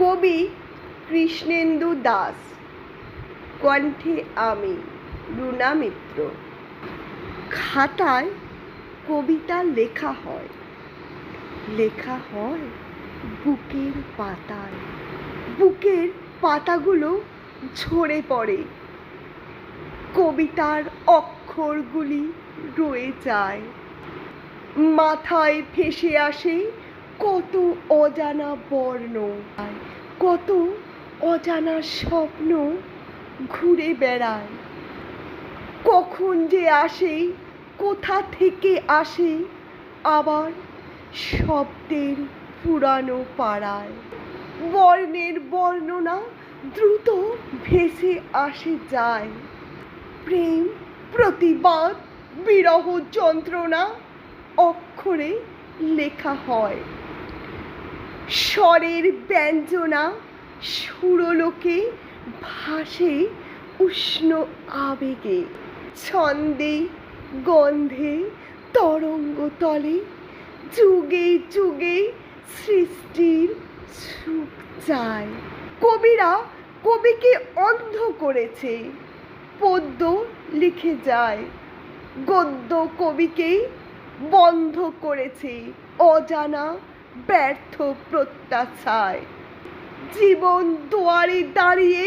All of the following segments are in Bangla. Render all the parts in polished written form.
কবি কৃষ্ণেন্দু দাস, কণ্ঠে আমি রুনা মিত্র। খাতায় কবিতা লেখা হয়, লেখা হয় বুকের পাতায়। বুকের পাতাগুলো ঝরে পড়ে, কবিতার অক্ষরগুলি রয়ে যায়। মাথায় ভেসে আসে কত অজানা বর্ণ, কত অজানা স্বপ্ন ঘুরে বেড়ায়। কখন যে আসে, কোথা থেকে আসে, আবার শব্দের পুরানো পাড়ায়। বর্ণের বর্ণনা দ্রুত ভেসে আসে যায়। প্রেম, প্রতিবাদ, বিরহ, যন্ত্রণা অক্ষরে লেখা হয়। স্বরের ব্যঞ্জনা সুরলোকে ভাসে উষ্ণ আবেগে। ছন্দে গন্ধে তরঙ্গ তলে যুগে যুগে সৃষ্টির সুখ চায়। কবিরা কবিকে অন্ধ করেছে, পদ্য লিখে যায়। গদ্য কবিকে বন্ধ করেছে অজানা ব্যর্থ প্রত্যাশায়। জীবন দুয়ারে দাঁড়িয়ে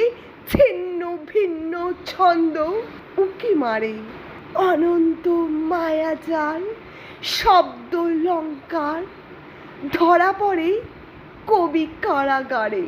ছিন্ন ভিন্ন ছন্দ উঁকি মারে। অনন্ত মায়াজাল শব্দ লঙ্কার ধরা পড়ে কবি কারাগারে।